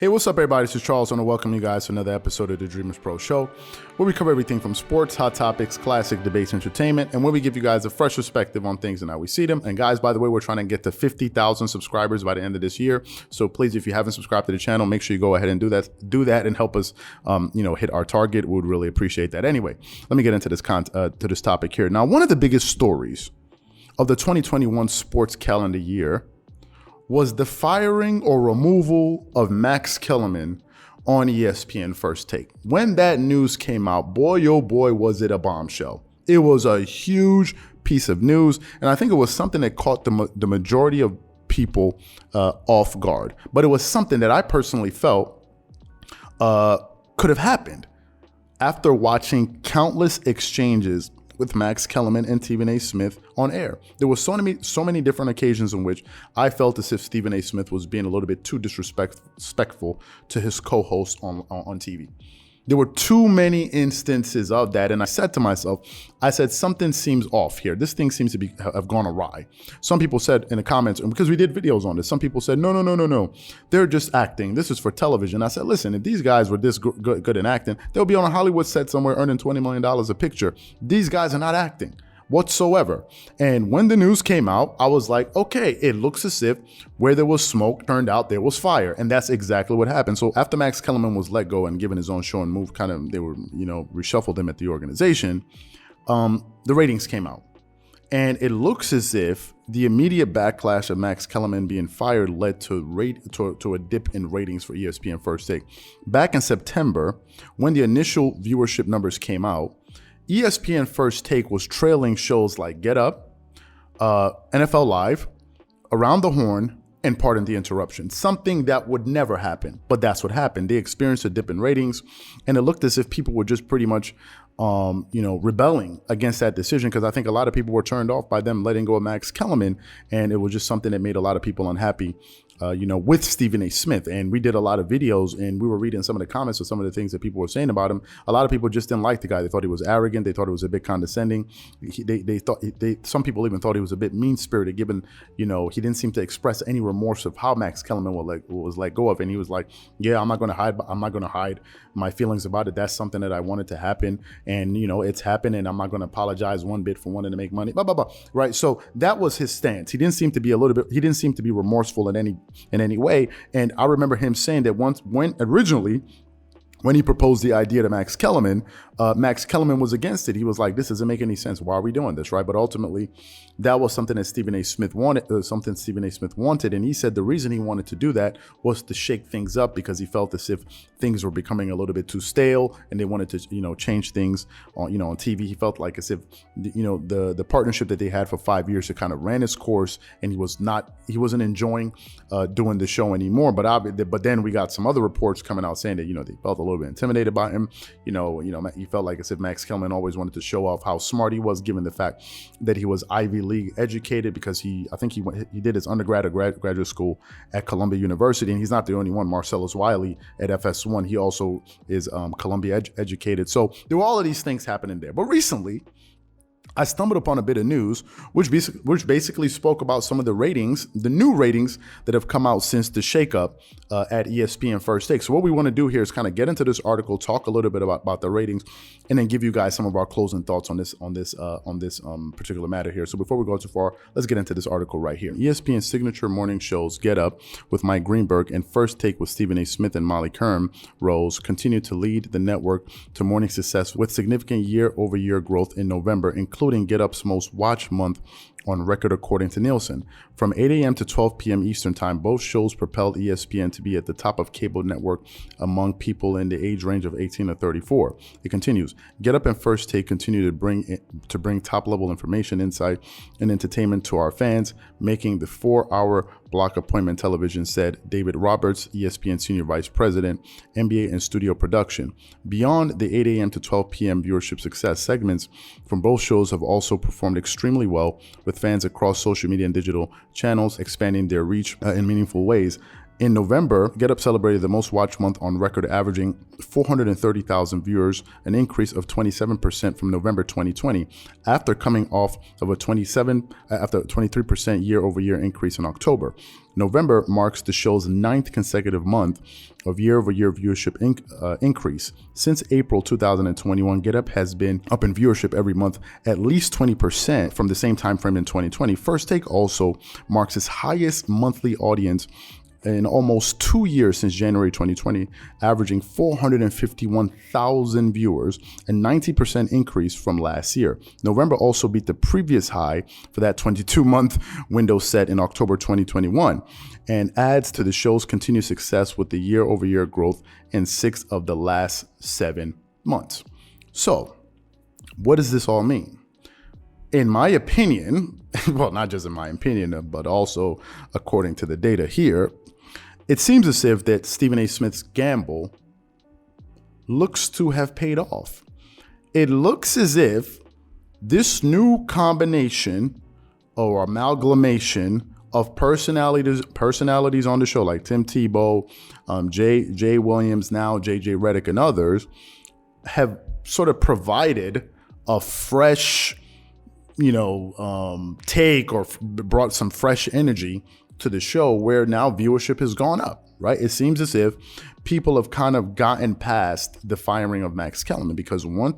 Hey, what's up, everybody? This is Charles. I want to welcome you guys to another episode of the Dreamerspro Show, where we cover everything from sports, hot topics, classic debates, entertainment, and where we give you guys a fresh perspective on things and how we see them. And guys, by the way, we're trying to get to 50,000 subscribers by the end of this year. So please, if you haven't subscribed to the channel, make sure you go ahead and do that and help us, hit our target. We would really appreciate that. Anyway, let me get into this to this topic here. Now, one of the biggest stories of the 2021 sports calendar year was the firing or removal of Max Kellerman on ESPN First Take. When that news came out, boy, oh boy, was it a bombshell. It was a huge piece of news, and I think it was something that caught the majority of people off guard. But it was something that I personally felt could have happened after watching countless exchanges with Max Kellerman and Stephen A. Smith on air. There were so many different occasions in which I felt as if Stephen A. Smith was being a little bit too disrespectful to his co-host on TV. There were too many instances of that, and I said to myself, something seems off here. This thing seems to have gone awry. Some people said in the comments, and because we did videos on this, some people said, no, they're just acting. This is for television. I said, listen, if these guys were this good in acting, they'll be on a Hollywood set somewhere earning $20 million a picture. These guys are not acting whatsoever. And when the news came out, I was like, okay, it looks as if where there was smoke, turned out there was fire. And that's exactly what happened. So after Max Kellerman was let go and given his own show and move, they were, reshuffled him at the organization, the ratings came out. And it looks as if the immediate backlash of Max Kellerman being fired led to a dip in ratings for ESPN First Take. Back in September, when the initial viewership numbers came out, ESPN First Take was trailing shows like Get Up, NFL Live, Around the Horn, and Pardon the Interruption. Something that would never happen, but that's what happened. They experienced a dip in ratings, and it looked as if people were just pretty much rebelling against that decision, because I think a lot of people were turned off by them letting go of Max Kellerman, and it was just something that made a lot of people unhappy, with Stephen A. Smith. And we did a lot of videos, and we were reading some of the comments of some of the things that people were saying about him. A lot of people just didn't like the guy. They thought he was arrogant. They thought it was a bit condescending. Some people even thought he was a bit mean-spirited, given, he didn't seem to express any remorse of how Max Kellerman was let go of. And he was like, yeah, I'm not going to hide my feelings about it. That's something that I wanted to happen. And, it's happened, and I'm not going to apologize one bit for wanting to make money, blah, blah, blah. Right. So that was his stance. He didn't seem to be remorseful in any way. And I remember him saying that when he proposed the idea to Max Kellerman was against it. He was like, this doesn't make any sense. Why are we doing this? Right. But ultimately, that was something that Stephen A. Smith wanted. And he said the reason he wanted to do that was to shake things up, because he felt as if things were becoming a little bit too stale, and they wanted to, change things on TV. He felt like as if, the partnership that they had for 5 years, it kind of ran its course, and he wasn't enjoying doing the show anymore. But then we got some other reports coming out saying that, they felt a little bit intimidated by him. He felt like as if Max Kellerman always wanted to show off how smart he was, given the fact that he was Ivy League educated, because he did his undergrad or graduate school at Columbia University. And he's not the only one. Marcellus Wiley at FS1, he also is Columbia educated. So there were all of these things happening there. But recently, I stumbled upon a bit of news which basically spoke about some of the new ratings that have come out since the shakeup at ESPN First Take. So what we want to do here is kind of get into this article, talk a little bit about the ratings, and then give you guys some of our closing thoughts on this particular matter here. So before we go too far, let's get into this article right here. ESPN's signature morning shows Get Up with Mike Greenberg and First Take with Stephen A. Smith and Molly Kern roles continue to lead the network to morning success, with significant year-over-year growth in November, including Get Up's most watched month on record according to Nielsen. From 8 a.m. to 12 p.m. Eastern Time, both shows propelled ESPN to be at the top of cable network among people in the age range of 18 to 34. It continues. Get Up and First Take continue to bring top-level information, insight, and entertainment to our fans, making the 4-hour block appointment television, said David Roberts, ESPN Senior Vice President, NBA and Studio Production. Beyond the 8 a.m. to 12 p.m. viewership success, segments from both shows have also performed extremely well, with fans across social media and digital channels expanding their reach in meaningful ways. In November, Get Up celebrated the most watched month on record, averaging 430,000 viewers, an increase of 27% from November 2020, after coming off of a 23% year-over-year increase in October. November marks the show's 9th consecutive month of year-over-year viewership increase. Since April 2021, Get Up has been up in viewership every month, at least 20% from the same time frame in 2020. First Take also marks its highest monthly audience in almost 2 years since January 2020, averaging 451,000 viewers, a 90% increase from last year. November also beat the previous high for that 22-month window set in October 2021, and adds to the show's continued success with the year-over-year growth in 6 of the last 7 months. So, what does this all mean? In my opinion, well, not just in my opinion, but also according to the data here, it seems as if that Stephen A. Smith's gamble looks to have paid off. It looks as if this new combination or amalgamation of personalities on the show, like Tim Tebow, Jay Williams, now JJ Reddick, and others, have sort of provided a fresh, take, or brought some fresh energy to the show, where now viewership has gone up, right? It seems as if people have kind of gotten past the firing of Max Kellerman, because when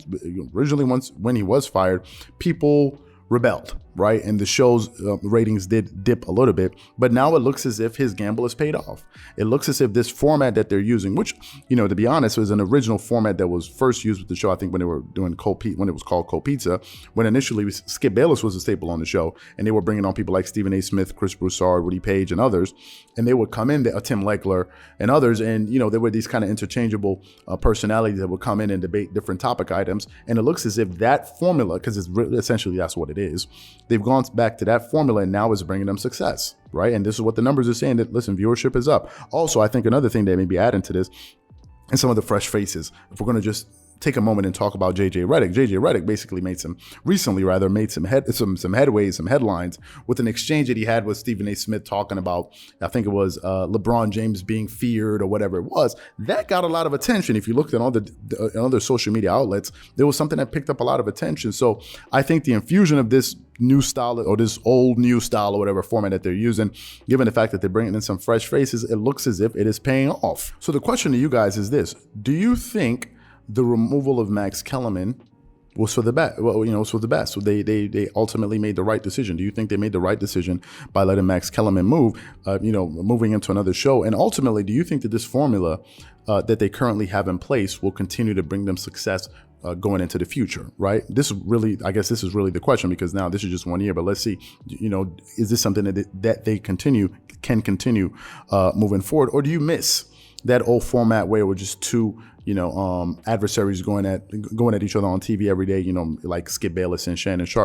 he was fired, people rebelled, right? And the show's ratings did dip a little bit, but now it looks as if his gamble has paid off. It looks as if this format that they're using, which, to be honest, was an original format that was first used with the show, I think when they were doing when it was called Cold Pizza, when initially Skip Bayless was a staple on the show, and they were bringing on people like Stephen A. Smith, Chris Broussard, Woody Page, and others, and they would come in, Tim Legler and others, and there were these kind of interchangeable personalities that would come in and debate different topic items, and it looks as if that formula, because essentially that's what it is, they've gone back to that formula, and now it's bringing them success, right? And this is what the numbers are saying, that, listen, viewership is up. Also, I think another thing that may be adding to this, and some of the fresh faces, if we're going to just take a moment and talk about JJ Reddick. JJ Reddick basically made some headways, some headlines with an exchange that he had with Stephen A. Smith, talking about, I think it was LeBron James being feared or whatever it was. That got a lot of attention. If you looked at all the other social media outlets, there was something that picked up a lot of attention. So I think the infusion of this new style, or this old new style, or whatever format that they're using, given the fact that they're bringing in some fresh faces, it looks as if it is paying off. So the question to you guys is this: do you think the removal of Max Kellerman was for the best? Well, was for the best. So they ultimately made the right decision. Do you think they made the right decision by letting Max Kellerman move, moving into another show? And ultimately, do you think that this formula that they currently have in place will continue to bring them success going into the future, right? This is really the question, because now this is just 1 year, but let's see, is this something that they can continue moving forward? Or do you miss that old format where it was just two adversaries going at each other on TV every day, like Skip Bayless and Shannon Sharp?